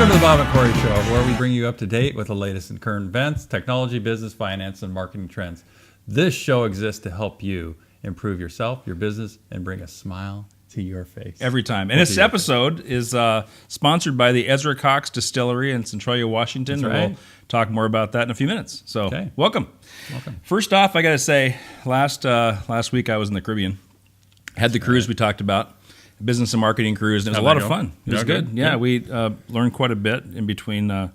Welcome to the Bob Cory Show, where we bring you up to date with the latest in current events, technology, business, finance, and marketing trends. This show exists to help you improve yourself, your business, and bring a smile to your face. Every time. And this episode is sponsored by the Ezra Cox Distillery in Centralia, Washington. That's right. We'll talk more about that in a few minutes. So, welcome. Welcome. First off, I got to say, last week I was in the Caribbean. Had the cruise we talked about, business and marketing cruise, and it was a lot of fun. It was good. Yeah, we learned quite a bit in between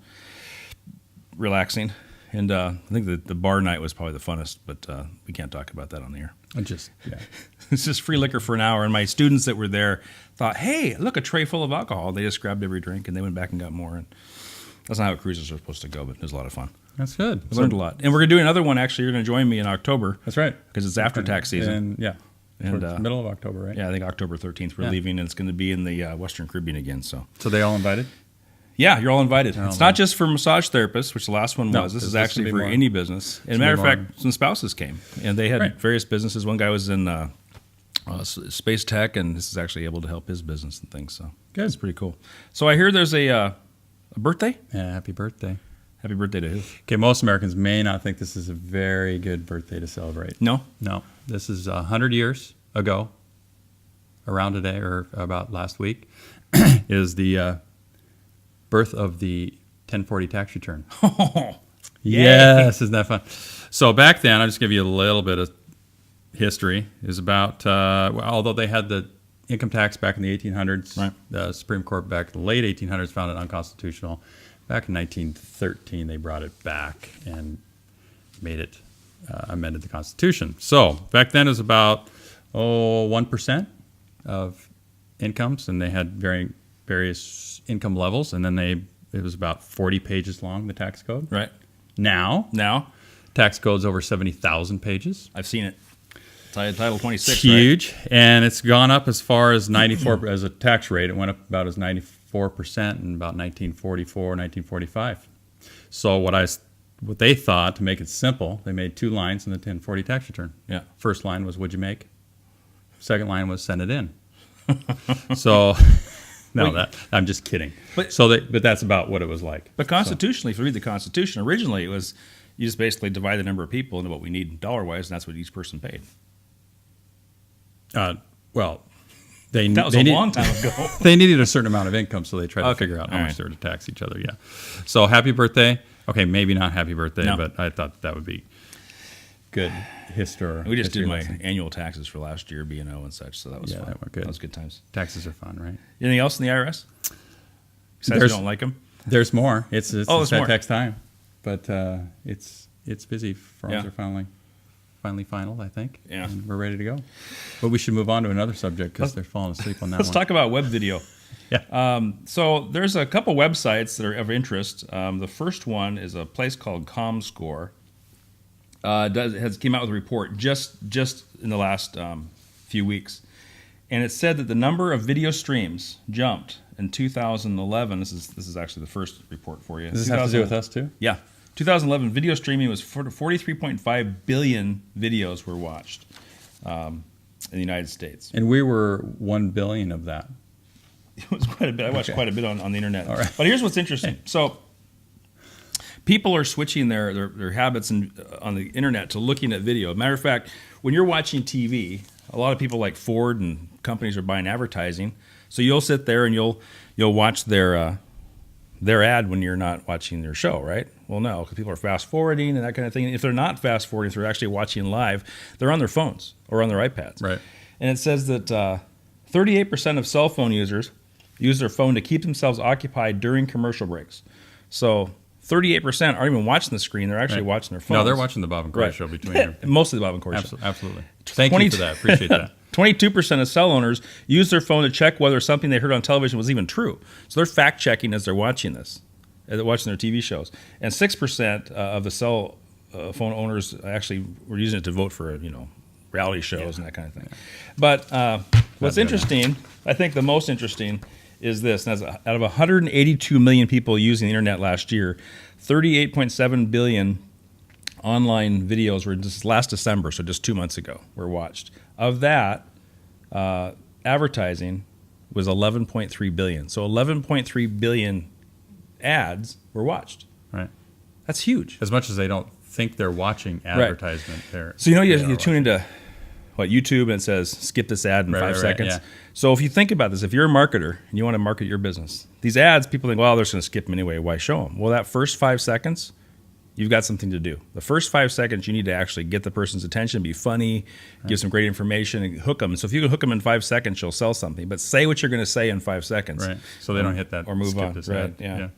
relaxing. And I think the bar night was probably the funnest, but we can't talk about that on the air. It's just free liquor for an hour, and my students that were there thought, hey, look, a tray full of alcohol. They just grabbed every drink, and they went back and got more. And that's not how cruises are supposed to go, but it was a lot of fun. That's good. We learned a lot. And we're going to do another one, actually. You're going to join me in October. That's right. Because it's after tax season. And middle of October, right? Yeah, I think October 13th we're leaving, and it's going to be in the Western Caribbean again. So they all invited? Yeah, you're all invited. It's not just for massage therapists, which the last one was. This is actually for any business. As a matter of fact, some spouses came, and they had various businesses. One guy was in space tech, and this is actually able to help his business and things. So it's pretty cool. So I hear there's a birthday? Yeah, happy birthday. Happy birthday to who? Okay, most Americans may not think this is a very good birthday to celebrate. No? No. This is 100 years ago, around today or about last week, is the birth of the 1040 tax return. Yes, isn't that fun? So back then, I'll just give you a little bit of history. It was about, although they had the income tax back in the 1800s, the Supreme Court back in the late 1800s found it unconstitutional. Back in 1913, they brought it back and made it, amended the Constitution. So back then it was about 1% of incomes, and they had various income levels, and then it was about 40 pages long, the tax code. Right. Now, tax code's over 70,000 pages. I've seen it. Title 26, it's huge, and it's gone up as far as 94 as a tax rate. It went up about as 94% in about 1944, 1945. So what they thought, to make it simple, they made two lines in the 1040 tax return. Yeah. First line was, what'd you make? Second line was, send it in. So, I'm just kidding. But that's about what it was like. But constitutionally, if you read the Constitution, originally it was, you just basically divide the number of people into what we need dollar-wise, and that's what each person paid. That was a long time ago. They needed a certain amount of income, so they tried to figure out how much they were to tax each other. Yeah. So happy birthday. Okay, maybe not happy birthday, but I thought that would be good history. We just did my annual taxes for last year, B&O and such, so that was fun. That were good. That was good times. Taxes are fun, right? Anything else in the IRS? Besides you don't like them? There's more. It's more. tax time, but it's busy. Forms are finally finaled, I think. Yeah. And we're ready to go. But we should move on to another subject because they're falling asleep on that Let's talk about web video. Yeah. So there's a couple websites that are of interest. The first one is a place called ComScore. Has came out with a report just in the last few weeks, and it said that the number of video streams jumped in 2011. This is actually the first report for you. Does this have to do with us too? Yeah. 2011 video streaming was 43.5 billion videos were watched in the United States. And we were 1 billion of that. It was quite a bit. I watched quite a bit on the internet. All right. But here's what's interesting. So people are switching their habits on the internet to looking at video. Matter of fact, when you're watching TV, a lot of people like Ford and companies are buying advertising. So you'll sit there and you'll watch their ad when you're not watching their show, right? Well, no, because people are fast forwarding and that kind of thing. If they're not fast forwarding, if they're actually watching live, they're on their phones or on their iPads. Right. And it says that 38% of cell phone users use their phone to keep themselves occupied during commercial breaks. So 38% aren't even watching the screen; they're actually watching their phones. No, they're watching the Bob and Cory Show between here. Mostly the Bob and Cory Show. Absolutely. Thank you for that. Appreciate that. 22% of cell owners use their phone to check whether something they heard on television was even true. So they're fact checking as they're watching this, as they're watching their TV shows. And 6% of the cell phone owners actually were using it to vote for reality shows and that kind of thing. But what's interesting, I think the most interesting, is this. And out of 182 million people using the internet last year, 38.7 billion online videos were just last December, so just 2 months ago, were watched. Of that, advertising was 11.3 billion. So 11.3 billion ads were watched. Right. That's huge. As much as they don't think they're watching advertisement, So you tune into YouTube and it says skip this ad in 5 seconds. Yeah. So if you think about this, if you're a marketer and you want to market your business, these ads, people think, well, they're just going to skip them anyway. Why show them? Well, that first 5 seconds, you've got something to do. The first 5 seconds, you need to actually get the person's attention, be funny, give some great information, and hook them. So if you can hook them in 5 seconds, you'll sell something. But say what you're going to say in 5 seconds. Right. So they don't hit that or move skip on. this Right. ad. Yeah.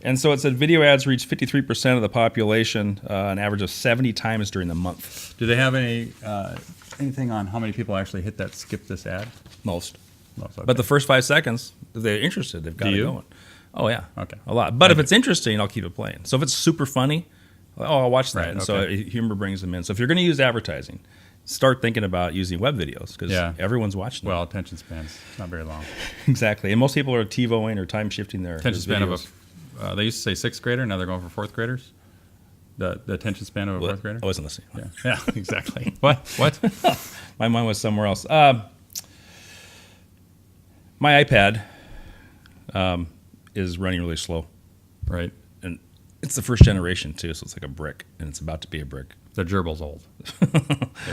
And so it said video ads reach 53% of the population, an average of 70 times during the month. Do they have anything on how many people actually hit that skip this ad? Most. Okay. But the first 5 seconds, if they're interested, they've got it going. Oh, yeah. Okay. A lot. But if it's interesting, I'll keep it playing. So if it's super funny, I'll watch that. Right, And so humor brings them in. So if you're going to use advertising, start thinking about using web videos because everyone's watching them. Well, attention span's not very long. Exactly. And most people are TiVoing or time shifting their Attention span videos. of they used to say 6th grader, now they're going for 4th graders. The attention span of a 4th grader? I wasn't listening. Yeah, exactly. What? My mind was somewhere else. My iPad is running really slow. Right. And it's the first generation, too, so it's like a brick, and it's about to be a brick. The gerbil's old.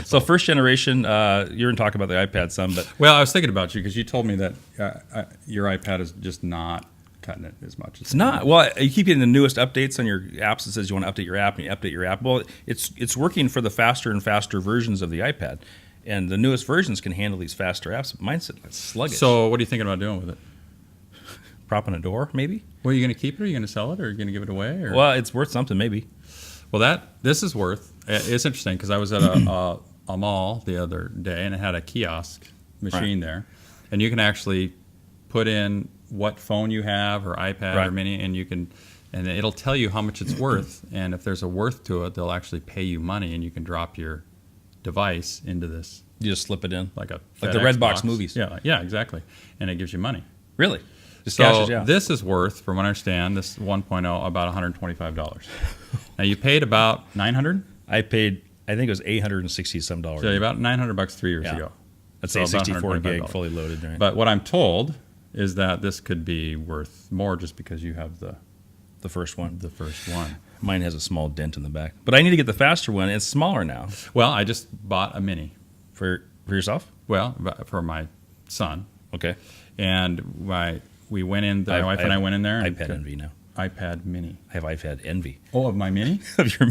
So old. First generation, you're going to talk about the iPad some, but... Well, I was thinking about you because you told me that your iPad is just not cutting it as much. It's not. Well, you keep getting the newest updates on your apps that says you want to update your app, and you update your app. Well, it's working for the faster and faster versions of the iPad, and the newest versions can handle these faster apps. Mine's sluggish. So what are you thinking about doing with it? Prop on a door, maybe? Well, are you going to keep it, or are you going to sell it, or are you going to give it away? Or? Well, it's worth something, maybe. Well, this is worth. It's interesting because I was at a mall the other day, and it had a kiosk machine there, and you can actually put in what phone you have or iPad or mini, and it'll tell you how much it's worth. And if there's a worth to it, they'll actually pay you money, and you can drop your device into this. You just slip it in, like the Redbox box movies. Yeah, exactly, and it gives you money. Really? Just cashes you out. This is worth, from what I understand, this 1.0 about $125. Now you paid about $900. I think it was $860 some dollars. So about $900 3 years ago. That's a 64 gig fully loaded. Right? But what I'm told is that this could be worth more just because you have the first one. The first one. Mine has a small dent in the back, but I need to get the faster one. It's smaller now. Well, I just bought a mini for yourself. Well, for my son. Okay. And we went in. My wife and I went in there. iPad Envy now. iPad Mini. I have iPad Envy. Oh, of my mini? Of your.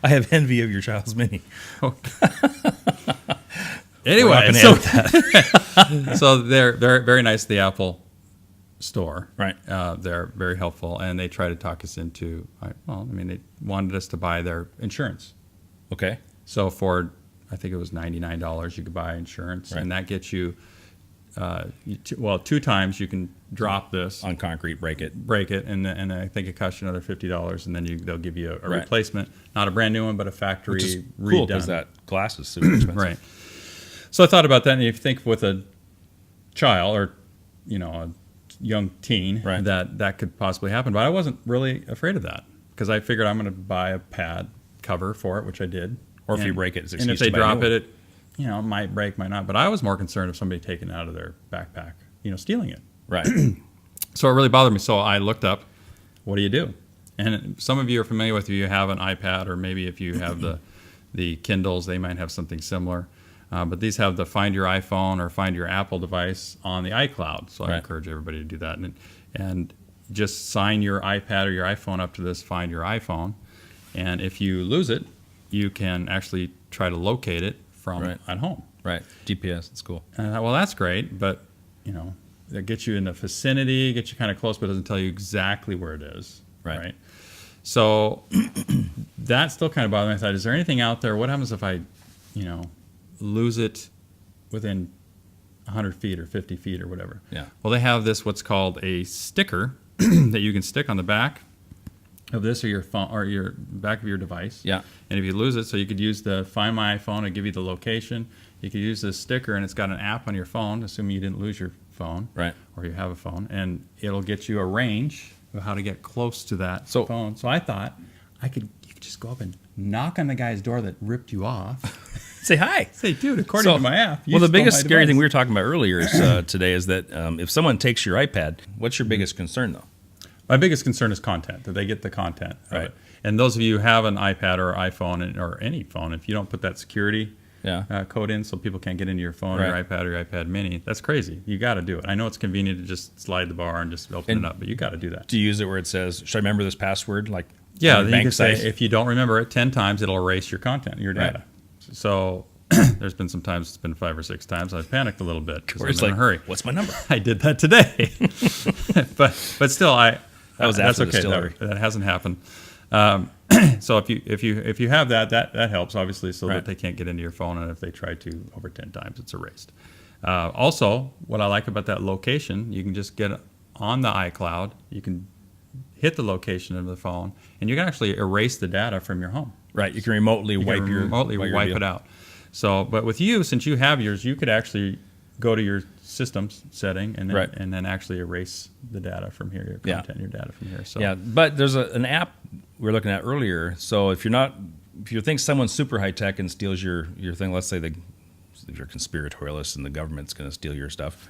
I have envy of your child's mini. Okay. Anyway, so they're very nice. The Apple store, right? They're very helpful, and they try to talk us into. They wanted us to buy their insurance. Okay. So for, I think it was $99, you could buy insurance, and that gets you. 2 times you can drop this on concrete, break it, and I think it costs you another $50, and then they'll give you a replacement, not a brand new one, but a factory redone. Cool, because that glass is super expensive. Right. So I thought about that, and if you think with a child or a young teen, that could possibly happen, but I wasn't really afraid of that because I figured I'm going to buy a pad cover for it, which I did. Or if you break it, it's and if they drop it. It might break, might not. But I was more concerned of somebody taking it out of their backpack, stealing it. Right. So it really bothered me. So I looked up, what do you do? And some of you are familiar with, if you have an iPad, or maybe if you have the Kindles, they might have something similar. But these have the Find Your iPhone or Find Your Apple device on the iCloud. So I encourage everybody to do that. And just sign your iPad or your iPhone up to this Find Your iPhone. And if you lose it, you can actually try to locate it from at home. Right. GPS, it's cool. And I thought, well, that's great, but, that gets you in the vicinity, gets you kind of close, but doesn't tell you exactly where it is. Right. So that still kind of bothered me. I thought, is there anything out there? What happens if I, lose it within 100 feet or 50 feet or whatever? Yeah. Well, they have this, what's called a sticker that you can stick on the back of this or your phone or your back of your device. Yeah. And if you lose it, so you could use the Find My iPhone to give you the location. You could use this sticker, and it's got an app on your phone, assuming you didn't lose your phone. Right. Or you have a phone, and it'll get you a range of how to get close to that phone. So I thought you could just go up and knock on the guy's door that ripped you off. Say hi. Say, dude, according to my app. Well, the biggest scary thing we were talking about earlier today is that if someone takes your iPad, what's your biggest concern, though? My biggest concern is content, that they get the content. of Right. it. And those of you who have an iPad or iPhone or any phone, if you don't put that security code in so people can't get into your phone or your iPad or your iPad mini, that's crazy. You got to do it. I know it's convenient to just slide the bar and just open it up, but you got to do that. Do you use it where it says, should I remember this password? Like, Yeah, on then your you can bank say, site? if you don't remember it 10 times, it'll erase your content, your data. Right. So there's been some times, it's been 5 or 6 times, I've panicked a little bit because Where I'm it's in like, a hurry. what's my number? I did that today. but still, That was that's after the okay. distillery. That hasn't happened. So if you have that helps, obviously, so Right. that they can't get into your phone, and if they try to over 10 times, it's erased. Also, what I like about that location, you can just get on the iCloud, you can hit the location of the phone, and you can actually erase the data from your home. Right. You can remotely You wipe can your remotely wipe deal. it out. So, but with you, since you have yours, you could actually go to your systems setting and then, Right. and then actually erase the data from here, your Yeah. content, your data from here. So Yeah, but there's an app we were looking at earlier. So if you think someone's super high tech and steals your thing, let's say if you're conspiratorialist and the government's going to steal your stuff,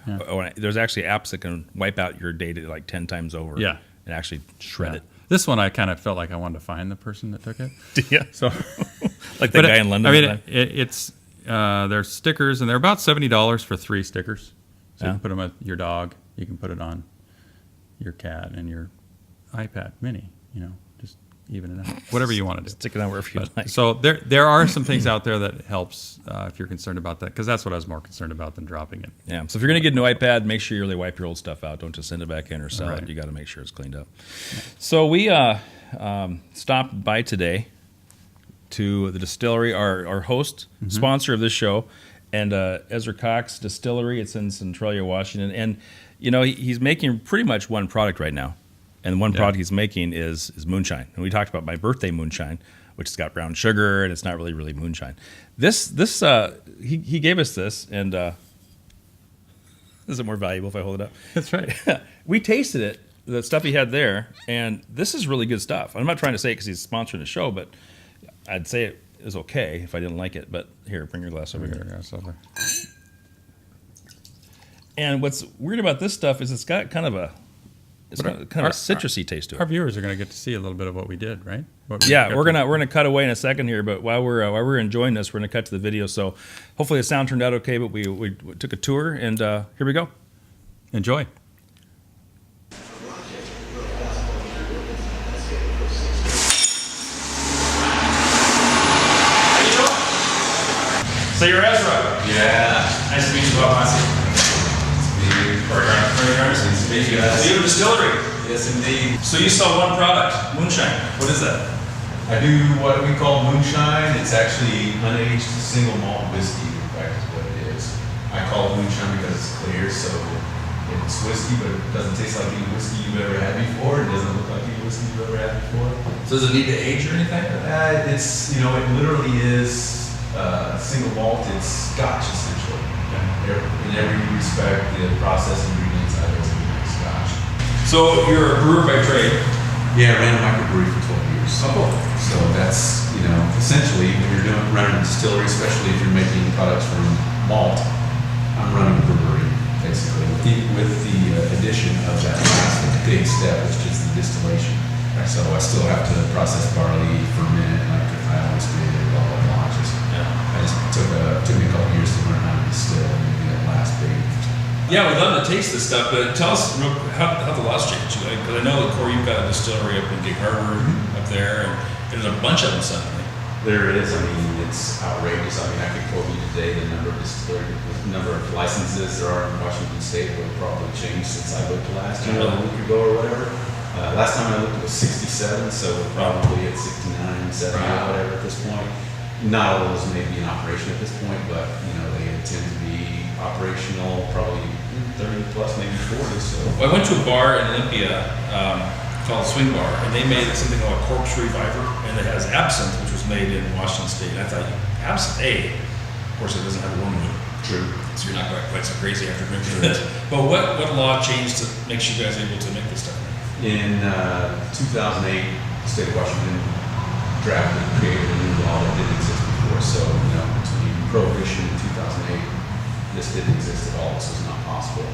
there's actually apps that can wipe out your data like 10 times over. Yeah. And actually shred yeah. it. This one, I kind of felt like I wanted to find the person that took it. Yeah. So, Like the guy in London. I mean, that time. it's there's stickers, and they're about $70 for 3 stickers. So you Yeah. can put them on your dog, you can put it on your cat and your iPad Mini. Just even it out, whatever you want to do. Stick it on wherever you like. So there are some things out there that helps if you're concerned about that, because that's what I was more concerned about than dropping it. Yeah. So if you're going to get a new iPad, make sure you really wipe your old stuff out. Don't just send it back in or sell Right. it. You got to make sure it's cleaned up. So we stopped by today to the distillery, our host, sponsor of this show, and Ezra Cox Distillery. It's in Centralia, Washington. And, he's making pretty much one product right now. And one product he's making is moonshine. And we talked about my birthday moonshine, which has got brown sugar, and it's not really moonshine. He gave us this, and is it more valuable if I hold it up? That's right. We tasted it, the stuff he had there, and this is really good stuff. I'm not trying to say it because he's sponsoring the show, but I'd say it is okay if I didn't like it. But here, bring your glass over here. And what's weird about this stuff is it's got kind of a citrusy taste to it. Our viewers are going to get to see a little bit of what we did, right? Yeah, we're gonna cut away in a second here, but while we're enjoying this, we're gonna cut to the video. So hopefully the sound turned out okay. But we took a tour, and here we go. Enjoy. So you're Ezra. Yeah. Nice to meet you, Bob Cory. You have a distillery. Yes, indeed. So you sell one product, moonshine. What is that? I do what we call moonshine. It's actually unaged single malt whiskey, in fact, is what it is. I call it moonshine because it's clear, so it's whiskey, but it doesn't taste like any whiskey you've ever had before. It doesn't look like any whiskey you've ever had before. So does it need to age or anything? It literally is single malt. It's Scotch, essentially. In every respect, the process ingredients I always make Scotch. So you're a brewer by trade. Yeah, I ran a microbrewery for 12 years. Oh, cool. So that's, essentially when you're running a distillery, especially if you're making products from malt, I'm running a brewery, basically, with the addition of that last big step, which is the distillation. So I still have to process barley, ferment, like I always did, blah, blah, blah. I just took me a couple years to learn how to distill and do that last big. Yeah, we'd love to taste this stuff, but tell us how the laws changed. Because I know that, Corey, you've got a distillery up in Gig Harbor up there, and there's a bunch of them suddenly. There is. I mean, it's outrageous. I mean, I could quote you today the number of licenses there are in Washington State will probably change since I looked last year, a week ago or whatever. Last time I looked it was 67, so we're probably at 69, 70, whatever at this point. Not all of those may be in operation at this point, but they tend to be operational probably 30 plus, maybe 40. So Well, I went to a bar in Olympia called Swing Bar, and they made something called a Corpse Reviver, and it has absinthe, which was made in Washington State. And I thought, absinthe, of course, it doesn't have a woman in it. true. So you're not quite so crazy after drinking it. But what law changed to make you guys able to make this stuff? In 2008, the state of Washington drafted and created a new law that didn't exist before. So between Prohibition in 2008, this didn't exist at all. This was not possible.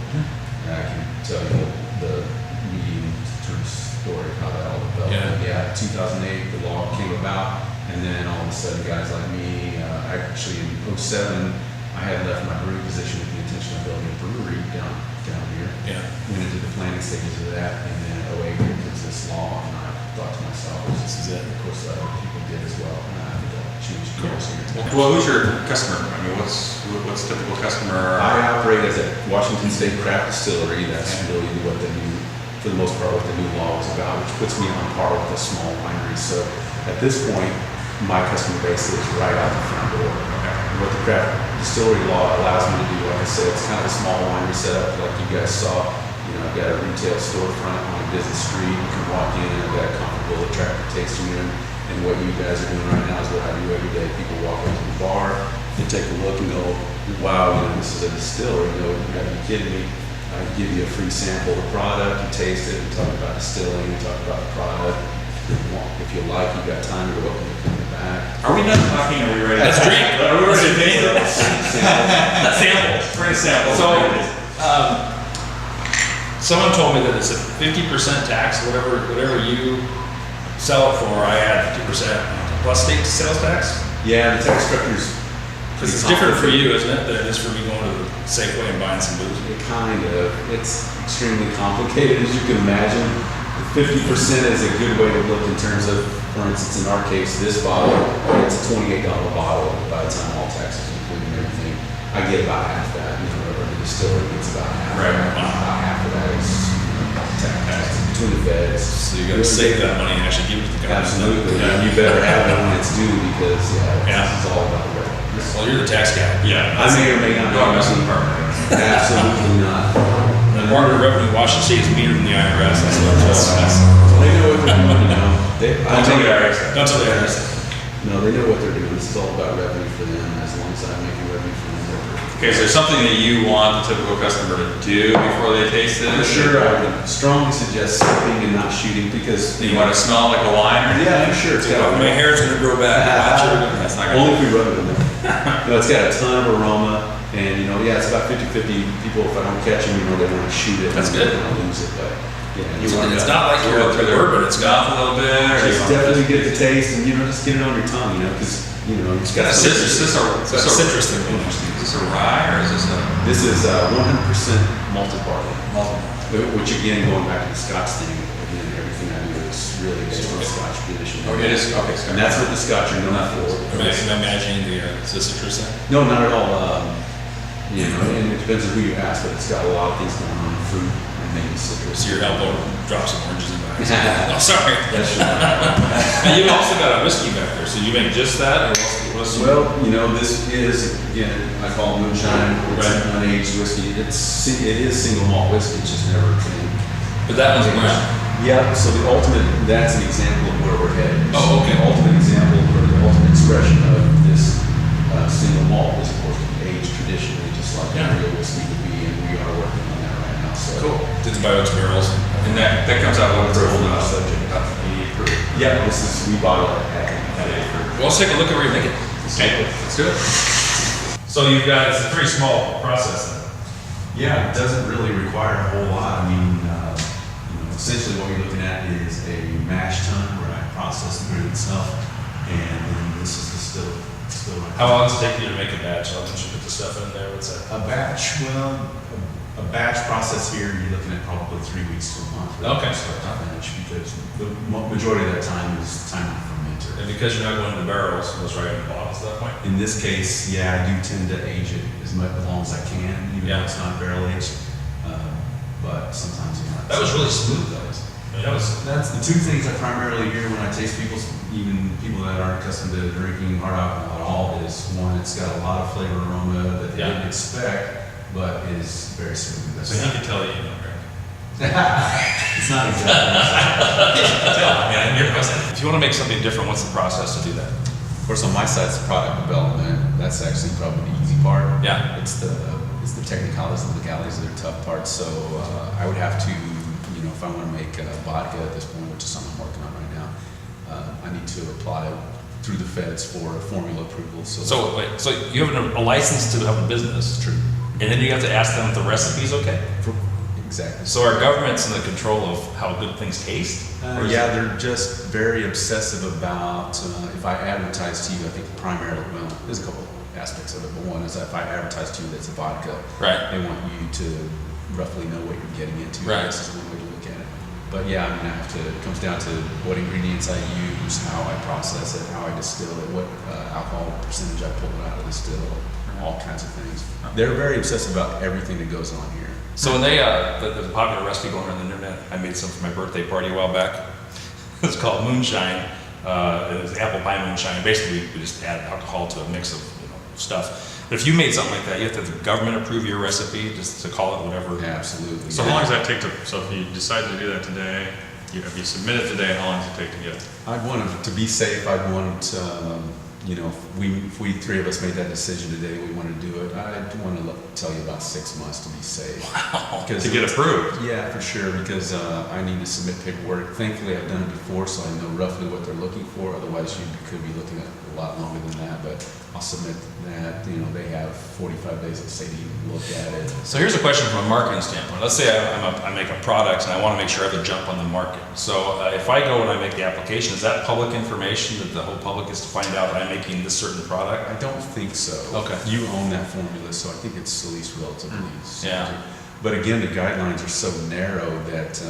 And I can tell you the medium term story of how that all developed. Yeah. Yeah, 2008, the law came about, and then all of a sudden, guys like me, actually in '07, I had left my brewing position with the intention of building a brewery down here. Yeah. Went into the planning stages of that, and then '08 here comes this law, and I thought to myself, this is it. Of course, other people did as well, and I had to change gears here. Well, who's your customer? I mean, what's typical customer? I operate as a Washington State craft distillery. That's really what the new, for the most part, what the new law is about, which puts me on par with the small wineries. So at this point, my customer base is right out the front door. And what the craft distillery law allows me to do, like I said, it's kind of a small winery setup, like you guys saw. You know, I've got a retail storefront on a business street. You can walk in, and I've got a comfortable, attractive tasting room. And what you guys are doing right now is what I do every day. People walk into the bar, they take a look and go, wow, you know, this is a distillery. You know, you gotta be kidding me. I give you a free sample of the product, you taste it, we talk about distilling, we talk about the product. If you like, you got time, you're welcome to come back. Are we done talking? Are we ready? Let's drink. Are we ready to taste it? Sample. We're gonna sample. So, someone told me that it's a 50% tax, whatever you sell it for, I add 50% plus state sales tax? Yeah, the tax structure's Because it's different for you, isn't it, than it is for me going to the Safeway and buying some booze? kind of. It's extremely complicated, as you can imagine. 50% is a good way to look in terms of, for instance, in our case, this bottle, it's a $28 bottle by the time all taxes are included and everything. I get about half that, you know, whatever the distillery gets about half. Right. About half of that is tax between the feds. So you gotta save that money and actually give it to the government. Absolutely. Yeah. And you better have it when it's due because, Yeah. this is all about the revenue. Well, you're the tax guy. Yeah. I may or may not. Don't mess with the department. Absolutely not. The Department of Revenue, Washington State is metered than the IRS. That's what I'm They know what they're doing, you know. Don't tell the IRS. Don't tell the IRS. No, they know what they're doing. This is all about revenue for them. As long as I'm making revenue for them, they're perfect. Okay, so there's something that you want the typical customer to do before they taste it? For sure, I would strongly suggest sipping and not shooting because Do you want it to smell like a wine or anything? Yeah, for sure. It's got My hair's gonna grow back. Watch it. That's not gonna. only if we rub it in there. No, it's got a ton of aroma, and you know, yeah, it's about 50-50. People, if I don't catch them, you know, they want to shoot it. That's and good. they're gonna lose it, but yeah, It's not like your bourbon. It's got Mouth a little bit, or just you want- definitely get the taste, and you know, just get it on your tongue, you know, because you know, it's got Is this a It's got a citrus thing going on. Is this a rye or is this a This is 100% malted barley. multiple? Which again, going back to the Scotch thing, again, everything I do is really based on Scotch tradition. Oh, it is, okay, And that's what the Scotch are known for. I'm imagining the citrus thing. No, not at all. You know, and it depends on who you ask, but it's got a lot of things going on, fruit and maybe citrus. So your elbow drops some oranges in my eyes. Oh, sorry. That's right. And you've also got a whiskey back there, so you make just that, or what else? Well, you know, this is, again, I call it moonshine. It's Right. an unaged whiskey. It is single malt whiskey, it's just never been. But that one's brown. Yeah, so the ultimate, that's an example of where we're headed. Oh, okay. The ultimate example, or the ultimate expression of this single malt is, of course, aged traditionally, just like Yeah. real whiskey would be, and we are working on that right now. So. Cool. Did the bio barrels. And that comes out when it's Proof old of enough. subject. About 80 proof. Yeah, this is, we bought it at 80 proof. Well, let's take a look at where you make it. Okay, let's do it. So you've got, it's a pretty small process then. Yeah, it doesn't really require a whole lot. I mean, you know, essentially what you're looking at is a mash tun where I process the grain itself, and then this is the still. How long does it take you to make a batch? How much you put the stuff in there? What's that? A batch? Well, a batch process here, you're looking at probably 3 weeks to a month. Okay. Start to finish, because the majority of that time is time to fermenter. And because you're not going to barrels, it goes right in the bottles at that point? In this case, yeah, I do tend to age it as long as I can, even Yeah. though it's not barrel aged. But sometimes, you know. That was really smooth though. I mean, that was, That's the two things I primarily hear when I taste even people that aren't accustomed to drinking hard alcohol at all, is one, it's got a lot of flavor aroma that they Yeah. didn't expect, but is very smooth. so he could tell you don't drink. It's not exactly. Yeah, you're present. If you want to make something different, what's the process to do that? Of course, on my side, it's product development. That's actually probably the easy part. Yeah. It's the technicalities and legalities that are tough parts. So I would have to, you know, if I want to make vodka at this point, which is something I'm working on right now, I need to apply through the feds for a formula approval. So wait, so you have a license to have a business. True. And then you have to ask them if the recipe's okay? Exactly. So our government's in the control of how good things taste? Or is Yeah, it- they're just very obsessive about, if I advertise to you, I think primarily, well, there's a couple aspects of it, but one is that if I advertise to you that's a vodka, Right. they want you to roughly know what you're getting into. Right. This is one way to look at it. But yeah, I mean, it comes down to what ingredients I use, how I process it, how I distill it, what alcohol percentage I pull out of the still, all kinds of things. They're very obsessive about everything that goes on here. So when they, there's a popular recipe going on the internet, I made some for my birthday party a while back. It's called moonshine. It was apple pie moonshine. Basically, we just add alcohol to a mix of stuff. But if you made something like that, you have to have the government approve your recipe just to call it whatever. Yeah, absolutely. So how long does that take to, so if you decide to do that today, if you submit it today, how long does it take to get it? I'd want to be safe. I'd want, if we three of us made that decision today, we want to do it. I'd want to tell you about 6 months to be safe. Wow. Because To get approved? Yeah, for sure, because I need to submit paperwork. Thankfully, I've done it before, so I know roughly what they're looking for. Otherwise, you could be looking at a lot longer than that, but I'll submit that. They have 45 days, let's say, to even look at it. So here's a question from a marketing standpoint. Let's say I make a product and I want to make sure I have to jump on the market. So if I go and I make the application, is that public information that the whole public is to find out that I'm making this certain product? I don't think so. Okay. You own that formula, so I think it's at least relatively Yeah. secret. But again, the guidelines are so narrow that,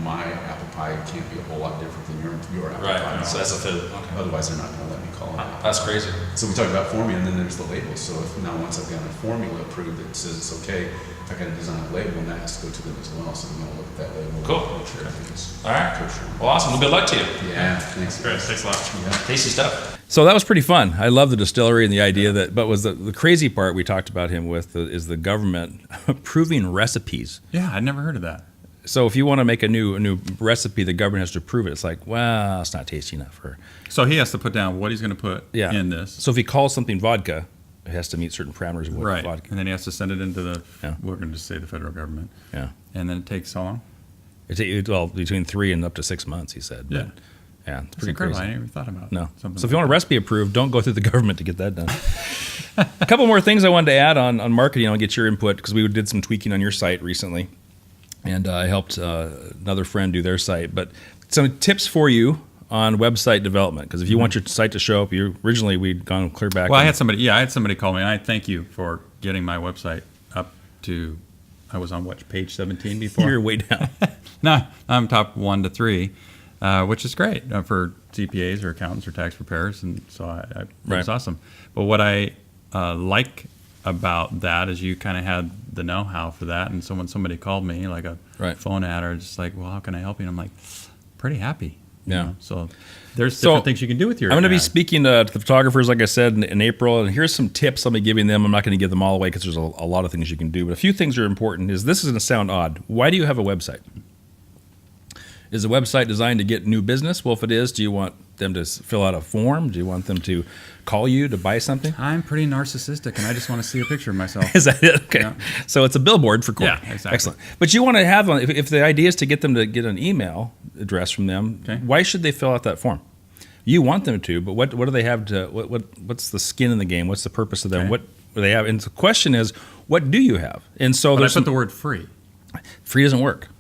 my apple pie can't be a whole lot different than your apple pie. Right. So that's a fit. Okay. Otherwise, they're not going to let me call it apple That's pie. crazy. So we talked about formula, and then there's the label. So if now once I've got a formula approved that says it's okay, I got to design a label, and that has to go to them as well. So they're going to look at that label. Cool. Make sure everything's All right. kosher. Well, awesome. Well, good luck to you. Yeah, thanks. Great, thanks a lot. Yeah. Tasty stuff. So that was pretty fun. I love the distillery and the idea that, but was the crazy part we talked about him with is the government approving recipes. Yeah, I'd never heard of that. So if you want to make a new recipe, the government has to approve it. It's like, well, it's not tasty enough. Or So he has to put down what he's going to put yeah. in this. So if he calls something vodka, it has to meet certain parameters of what Right. vodka. And then he has to send it into the, Yeah. we're going to say the federal government. Yeah. And then it takes how long? Well, between 3 and up to 6 months, he said. But, Yeah. yeah, it's It's pretty incredible. crazy. I never thought about No. something So if you like want a recipe approved, don't go through the government to get that done. A couple more things I wanted to add on marketing. I'll get your input because we did some tweaking on your site recently, and I helped another friend do their site. But some tips for you on website development, because if you want your site to show up, originally we'd gone clear back. Well, I and- had somebody call me, and I thank you for getting my website up to, I was on what, page 17 before? You're way down. No, I'm top 1 to 3, which is great for CPAs or accountants or tax preparers, and so it's Right. awesome. But what I like about that is you kind of had the know-how for that, and so when somebody called me, like a Right. phone ad, or just like, well, how can I help you? And I'm like, pretty happy. you Yeah. know? So there's So, different things you can do with your I'm going to be ad. speaking to the photographers, like I said, in April, and here's some tips I'll be giving them. I'm not going to give them all away because there's a lot of things you can do, but a few things are important. This is going to sound odd. Why do you have a website? Is the website designed to get new business? Well, if it is, do you want them to fill out a form? Do you want them to call you to buy something? I'm pretty narcissistic, and I just want to see a picture of myself. Is that it? Okay. Yeah. So it's a billboard for corn. Yeah, exactly. Excellent. But you want to have, if the idea is to get them to get an email address from them, Okay. why should they fill out that form? You want them to, but what do they have to, what's the skin in the game? What's the purpose of them? Okay. What do they have? And the question is, what do you have? And so But I there's put the word free. free doesn't work.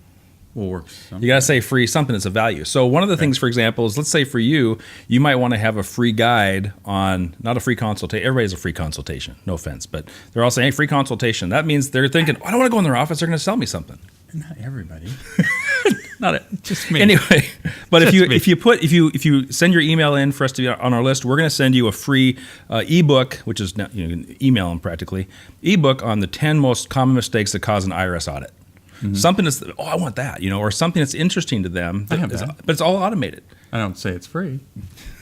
Will work. You got to say free, something that's a value. So one of the things, for example, is let's say for you might want to have a free guide on, not a free consultation. Everybody has a free consultation. No offense, but they're all saying, hey, free consultation. That means they're thinking, I don't want to go in their office. They're going to sell me something. Not everybody. Not it. Just me. Anyway, but Just me. if you send your email in for us to be on our list, we're going to send you a free ebook, which is now, you can email them practically, ebook on the 10 most common mistakes that cause an IRS audit. Mm-hmm. Something that's, I want that, or something that's interesting to them, I have that. but it's all automated. I don't say it's free.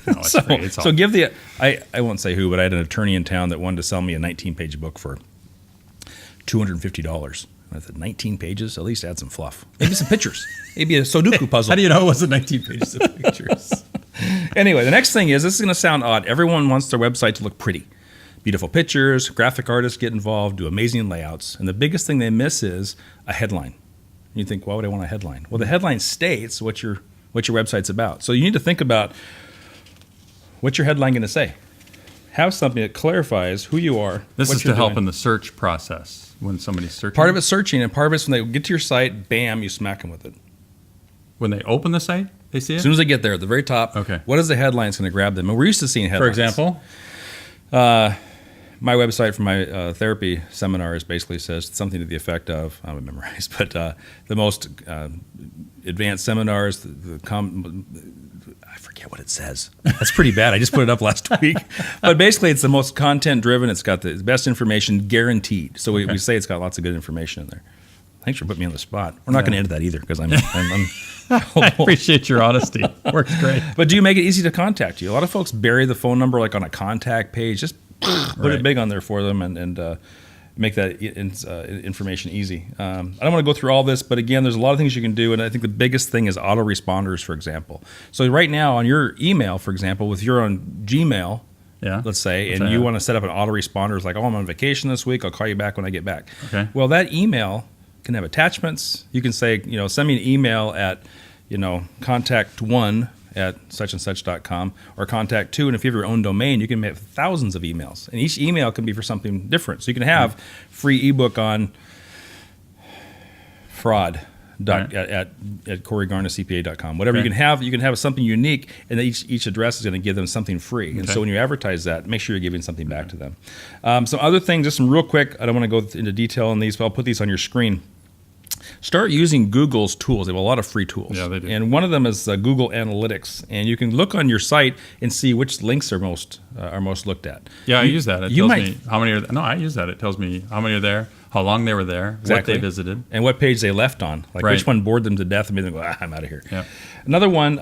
No, it's So, free. It's all so give the, I won't say who, but I had an attorney in town that wanted to sell me a 19-page book for $250. I said, 19 pages? At least add some fluff. Maybe some pictures. Maybe a Sudoku puzzle. How do you know it wasn't 19 pages of pictures? Anyway, the next thing is, this is going to sound odd. Everyone wants their website to look pretty. Beautiful pictures, graphic artists get involved, do amazing layouts. And the biggest thing they miss is a headline. You think, why would I want a headline? Well, the headline states what your website's about. So you need to think about, what's your headline going to say? have something that clarifies who you are. This what is you're to help doing. in the search process when somebody's searching. Part of it's searching, and part of it's when they get to your site, bam, you smack them with it. When they open the site, they see it? As soon as they get there, at the very top, Okay. what is the headline that's going to grab them? And we're used to seeing For headlines. example? My website for my therapy seminars basically says something to the effect of, I haven't memorized, but the most advanced seminars, I forget what it says. That's pretty bad. I just put it up last week. But basically, it's the most content-driven. It's got the best information guaranteed. So we say it's got lots of good information in there. Thanks for putting me on the spot. We're not going to edit that either because I'm I appreciate your honesty. Works great. But do you make it easy to contact you? A lot of folks bury the phone number like on a contact page. Just put it big on there for them and make that information easy. I don't want to go through all this, but again, there's a lot of things you can do, and I think the biggest thing is autoresponders, for example. So right now on your email, for example, with your own Gmail, let's say, and you want to set up an autoresponder, it's like, oh, I'm on vacation this week, I'll call you back when I get back. Okay. Well, that email can have attachments. You can say, send me an email at, contact1 at suchandsuch.com or contact2. And if you have your own domain, you can have thousands of emails. And each email can be for something different. So you can have free ebook on fraud at CoreyGarnerCPA.com. Whatever you can have something unique, and each address is going to give them something free. And so when you advertise that, make sure you're giving something back to them. Some other things, just some real quick, I don't want to go into detail on these, but I'll put these on your screen. Start using Google's tools. They have a lot of free tools. Yeah, they do. And one of them is Google Analytics. And you can look on your site and see which links are most looked at. Yeah, I use that. It tells me how many are there. No, I use that. It tells me how many are there, how long they were there, what they visited. And what page they left on. Like which one bored them to death and made them go, I'm out of here. Yeah. Another one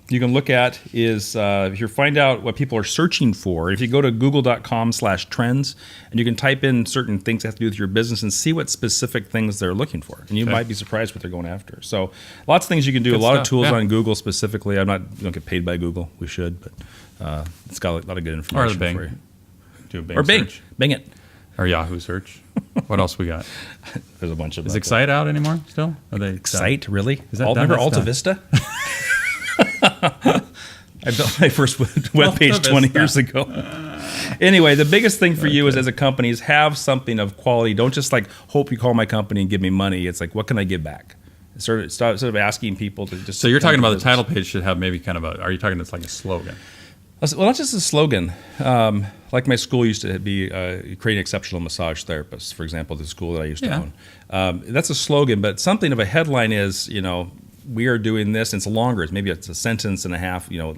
you can look at is if you find out what people are searching for, if you go to google.com/trends and you can type in certain things that have to do with your business and see what specific things they're looking for. And you might be surprised what they're going after. So lots of things you can do. Good a lot stuff. of tools on Google specifically. We don't get paid by Google. We should, but it's got a lot of good information Or the Bing. for you. Do a Bing Or Bing. search. Bing it. Or Yahoo search. What else we got? There's a bunch of Is Excite out anymore still? Are they Excite, really? Is that Remember done? Alta That's Vista? I built my first web page 20 years ago. Anyway, the biggest thing for you is as a company is have something of quality. Don't just hope you call my company and give me money. It's like, what can I give back? Instead of asking people to just. So you're talking about the title page should have maybe kind of are you talking it's like a slogan? Well, not just a slogan. Like my school used to be creating exceptional massage therapists, for example, the school that I used to own. That's a slogan, but something of a headline is, we are doing this, and it's longer. Maybe it's a sentence and a half, you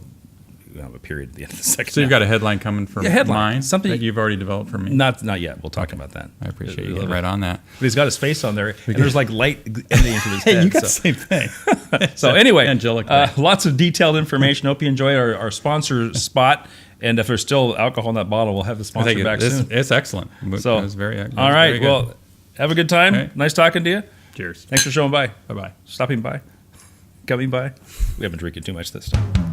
have a period at the end of the second. So you've got a headline coming from mine, something that you've already developed for me? Not yet. We'll talk about that. I appreciate you getting right on that. But he's got his face on there, and there's like light ending into his head. Hey, you got the same thing. So anyway, angelic lots of detailed information. Hope you enjoy our sponsor spot. And if there's still alcohol in that bottle, we'll have the sponsor back soon. It's excellent. So, it was very, all right. Well, have a good time. Right. Nice talking to you. Cheers. Thanks for showing by. Bye-bye. Stopping by. Coming by. We haven't drinking too much this time.